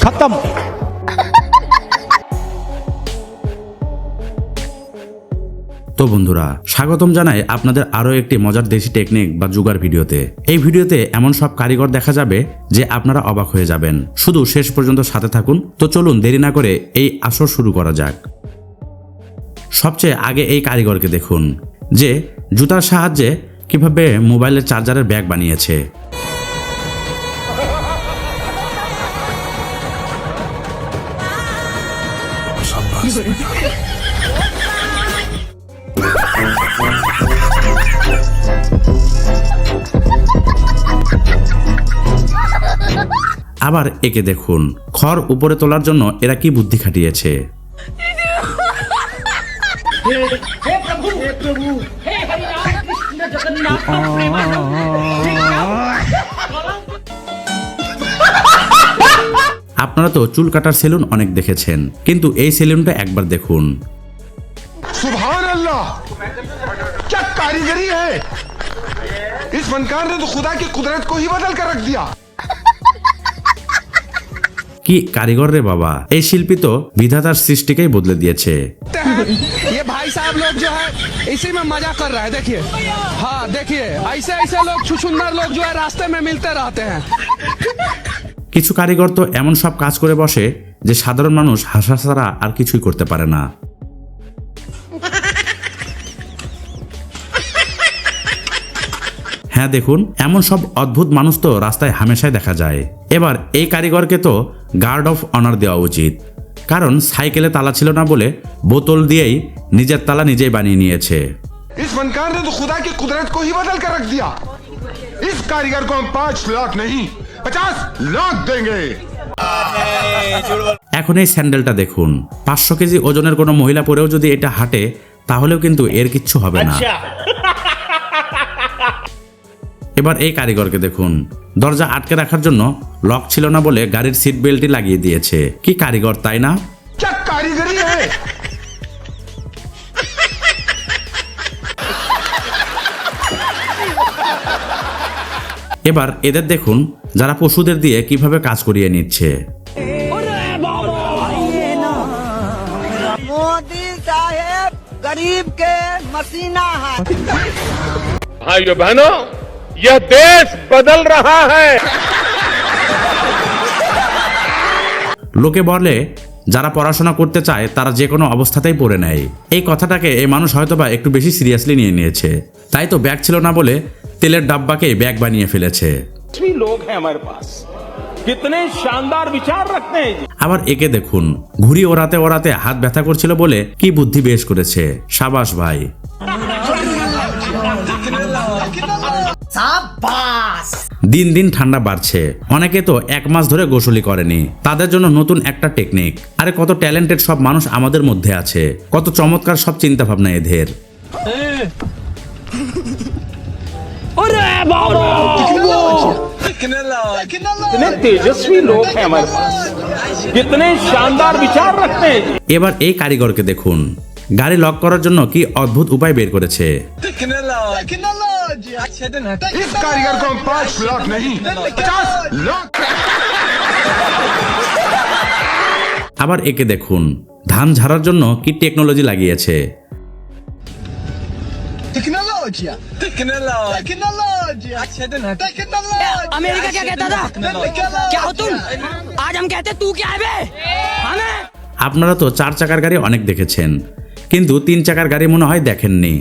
खत्म। তো বন্ধুরা, স্বাগতম জানাই আপনাদের আরো একটি মজার দেশি টেকনিক বা জুগার ভিডিওতে। এই ভিডিওতে এমন সব কারিগর দেখা যাবে যে আপনারা অবাক হয়ে যাবেন। শুধু শেষ পর্যন্ত সাথে থাকুন। তো চলুন দেরি না করে এই আসর শুরু করা যাক। সবচেয়ে আগে এই কারিগরকে দেখুন যে জুতার সাহায্যে কিভাবে মোবাইলের চার্জারের ব্যাগ বানিয়েছে। আবার একে দেখুন, খড় উপরে তোলার জন্য এরা কি বুদ্ধি খাটিয়েছে। আপনারা তো চুল কাটার সেলুন অনেক দেখেছেন, কিন্তু এই সেলুনটা একবার দেখুন। सुभान अल्लाह, क्या कारीगरी है। इस फनकार ने तो खुदा की कुदरत को ही बदल कर रख दिया। কি কারিগর রে বাবা, এই শিল্পী তো বিধাতার সৃষ্টিকেই বদলে দিয়েছে। ये भाई साहब लोग जो है इसी में मजा कर रहा है। देखिए, हाँ देखिए, ऐसे ऐसे लोग छुछुंदर लोग जो है रास्ते में मिलते रहते हैं। কিছু কারিগর তো এমন সব কাজ করে বসে যে সাধারণ মানুষ হাসা ছাড়া আর কিছুই করতে পারে না। হ্যাঁ দেখুন, এমন সব অদ্ভুত মানুষ তো রাস্তায় হামেশাই দেখা যায়। এবার এই কারিগরকে তো গার্ড অফ অনার দেওয়া উচিত, কারণ সাইকেলে তালা ছিল না বলে বোতল দিয়েই নিজের তালা নিজেই বানিয়ে নিয়েছে। इस फनकार ने तो खुदा की कुदरत को ही बदल कर रख दिया। इस कारीगर को हम 5 लाख नहीं 50 लाख देंगे। এখন এই স্যান্ডেলটা দেখুন, 500 কেজি ওজনের কোনো মহিলা পরেও যদি এটা হাঁটে তাহলেও কিন্তু এর কিচ্ছু হবে না। এবার এই কারিগরকে দেখুন, দরজা আটকে রাখার জন্য লক ছিল না বলে গাড়ির সিট বেল্টই লাগিয়ে দিয়েছে। কি কারিগর, তাই না? क्या कारीगरी है। এবার এদের দেখুন, যারা পশুদের দিয়ে কিভাবে কাজ করিয়ে নিচ্ছে। मोदी साहेब गरीब के मसीना है। भाइयों बहनों, यह देश बदल रहा है। লোকে বলে যারা পড়াশোনা করতে চায় তারা যে কোনো অবস্থাতেই পড়ে নেয়। এই কথাটাকে এই মানুষ হয়তোবা একটু বেশি সিরিয়াসলি নিয়ে নিয়েছে, তাই তো ব্যাগ ছিল না বলে তেলের ডাব্বাকে ব্যাগ বানিয়ে ফেলেছে। लोग हैं हमारे पास, कितने शानदार विचार रखते हैं। আবার একে দেখুন, ঘুড়ি ওড়াতে ওড়াতে হাত ব্যথা করছিল বলে কি বুদ্ধি বেশ করেছে। সাবাস ভাই। দিন দিন ঠান্ডা বাড়ছে, অনেকে তো 1 মাস ধরে গোসলই করেনি। তাদের জন্য নতুন একটা টেকনিক। আরে কত ট্যালেন্টেড সব মানুষ আমাদের মধ্যে আছে, কত চমৎকার সব চিন্তা ভাবনা এদের। कितने तेजस्वी लोग हैं हमारे पास, कितने शानदार विचार रखते हैं। এবার এই কারিগরকে দেখুন, গাড়ি লক করার জন্য কি অদ্ভুত উপায় বের করেছে। इस कारीगर को हम 5 लाख नहीं 50 लाख। আবার একে দেখুন, ধান ঝাড়ার জন্য কি টেকনোলজি লাগিয়েছে। अमेरिका क्या कहता था? क्या हो तुम? आज हम कहते तू क्या है बे? हमें আপনারা তো 4 চাকার গাড়ি অনেক দেখেছেন, কিন্তু 3 চাকার গাড়ি মনে হয় দেখেননি।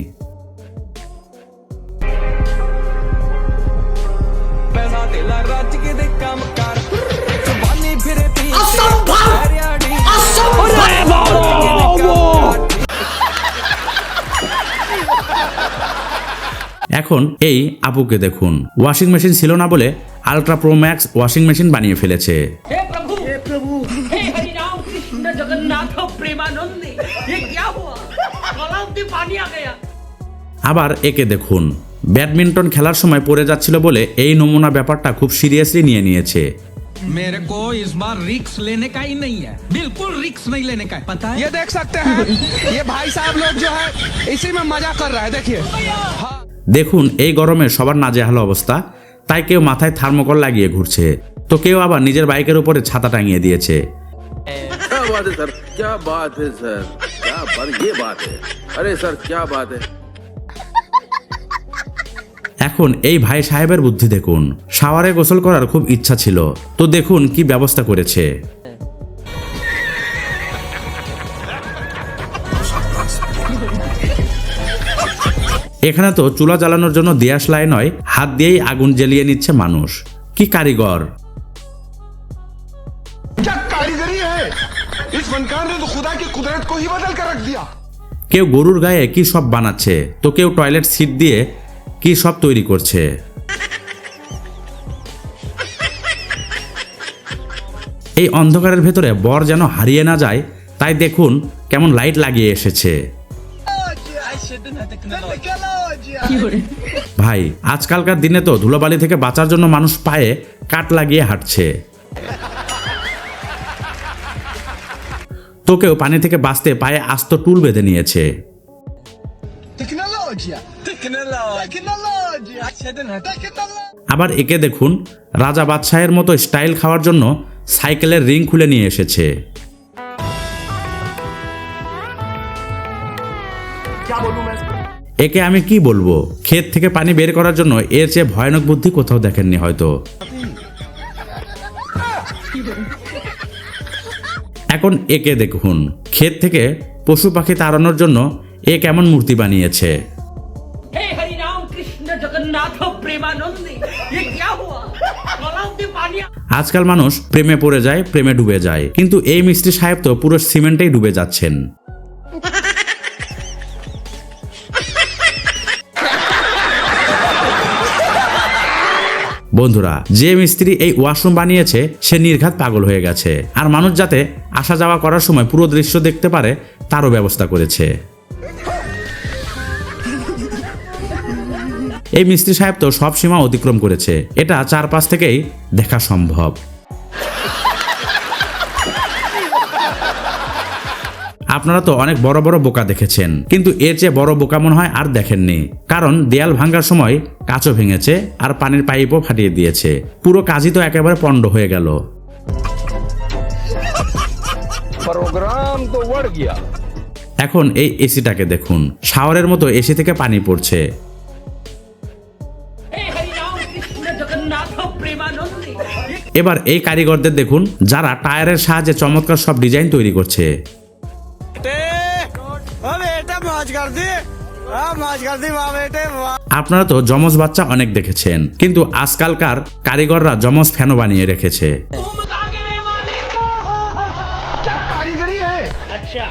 এখন এই আপুকে দেখুন, ওয়াশিং মেশিন ছিল না বলে ultra pro max washing machine বানিয়ে ফেলেছে। हे प्रभु हे हरि राम कृष्ण जगन्नाथ प्रेमानंद, ये क्या हुआ? गलाव में पानी आ गया। আবার একে দেখুন, ব্যাডমিন্টন খেলার সময় পড়ে যাচ্ছিল বলে এই নমুনা ব্যাপারটা খুব সিরিয়াসলি নিয়ে নিয়েছে। मेरे को इस बार रिक्स लेने का ही नहीं है, बिल्कुल रिक्स नहीं लेने का है, पता है। ये देख सकते हैं, ये भाई साहब लोग जो है इसी में मजा कर रहा है। देखिए, हाँ। দেখুন এই গরমে সবার নাজেহাল অবস্থা, তাই কেউ মাথায় থার্মোকল লাগিয়ে ঘুরছে। তো কেউ আবার নিজের বাইকের উপরে ছাতা টাঙিয়ে দিয়েছে। क्या बात है सर, क्या बात है सर, क्या बात, ये बात है, अरे सर क्या बात है। এখন এই ভাই সাহেবের বুদ্ধি দেখুন, শাওয়ারে গোসল করার খুব ইচ্ছা ছিল, তো দেখুন কি ব্যবস্থা করেছে। এখানে তো চুলা জ্বালানোর জন্য দিয়াশলাই নয়, হাত দিয়েই আগুন জ্বালিয়ে নিচ্ছে মানুষ। কি কারিগর! क्या कारीगरी है, इस फनकार ने तो खुदा की कुदरत को ही बदल कर रख दिया। কেউ গরুর গায়ে কি সব বানাচ্ছে, তো কেউ টয়লেট সিট দিয়ে কি সব তৈরি করছে। এই অন্ধকারের ভেতরে বর যেন হারিয়ে না যায়, তাই দেখুন কেমন লাইট লাগিয়ে এসেছে। ভাই, আজকালকার দিনে তো ধুলোবালি থেকে বাঁচার জন্য মানুষ পায়ে কাট লাগিয়ে হাঁটছে, তো কেউ পানি থেকে বাঁচতে পায়ে আস্ত টুল বেঁধে নিয়েছে। আবার একে দেখুন, রাজা বাদশাহের মতো স্টাইল খাওয়ার জন্য সাইকেলের রিং খুলে নিয়ে এসেছে। একে আমি কি বলবো, ক্ষেত থেকে পানি বের করার জন্য এর চেয়ে ভয়ানক বুদ্ধি কোথাও দেখেননি হয়তো। এখন একে দেখুন, ক্ষেত থেকে পশু পাখি তাড়ানোর জন্য এ কেমন মূর্তি বানিয়েছে। हे हरि राम कृष्ण जगन्नाथ प्रेमानंद ये क्या हुआ गलाव में पानी আজকাল মানুষ প্রেমে পড়ে যায়, প্রেমে ডুবে যায়, কিন্তু এই মিস্ত্রি সাহেব তো পুরো সিমেন্টেই ডুবে যাচ্ছেন। বন্ধুরা, যে মিস্ত্রি এই ওয়াশরুম বানিয়েছে সে নির্ঘাত পাগল হয়ে গেছে, আর মানুষ যাতে আসা যাওয়া করার সময় পুরো দৃশ্য দেখতে পারে তারও ব্যবস্থা করেছে। এই মিস্ত্রি সাহেব তো সব সীমা অতিক্রম করেছে, এটা চারপাশ থেকেই দেখা সম্ভব। আপনারা তো অনেক বড় বড় বোকা দেখেছেন, কিন্তু এর চেয়ে বড় বোকা মনে হয় আর দেখেননি, কারণ দেয়াল ভাঙার সময় কাঁচও ভেঙেছে আর পানির পাইপও ফাটিয়ে দিয়েছে। পুরো কাজই তো একেবারে পণ্ড হয়ে গেল। प्रोग्राम तो बढ़ गया। এখন এই এসিটাকে দেখুন, শাওয়ারের মতো এসি থেকে পানি পড়ছে। हे हरि राम कृष्ण जगन्नाथ प्रेमानंद ये এবার এই কারিগরদের দেখুন, যারা টায়ারের সাহায্যে চমৎকার সব ডিজাইন তৈরি করছে। আপনারা তো যমজ বাচ্চা অনেক দেখেছেন, কিন্তু আজকালকার কারিগররা যমজ ফ্যানও বানিয়ে রেখেছে। तुम आगे नहीं माने क्या कारीगरी है। अच्छा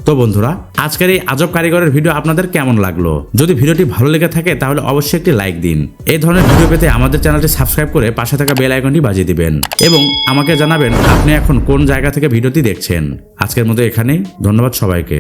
তো বন্ধুরা, আজকের এই আজব কারিগরের ভিডিও আপনাদের কেমন লাগলো? যদি ভিডিওটি ভালো লেগে থাকে তাহলে অবশ্যই একটি লাইক দিন। এই ধরনের ভিডিও পেতে আমাদের চ্যানেলটি সাবস্ক্রাইব করে পাশে থাকা বেল আইকনটি বাজিয়ে দিবেন, এবং আমাকে জানাবেন আপনি এখন কোন জায়গা থেকে ভিডিওটি দেখছেন। আজকের মতো এখানেই, ধন্যবাদ সবাইকে।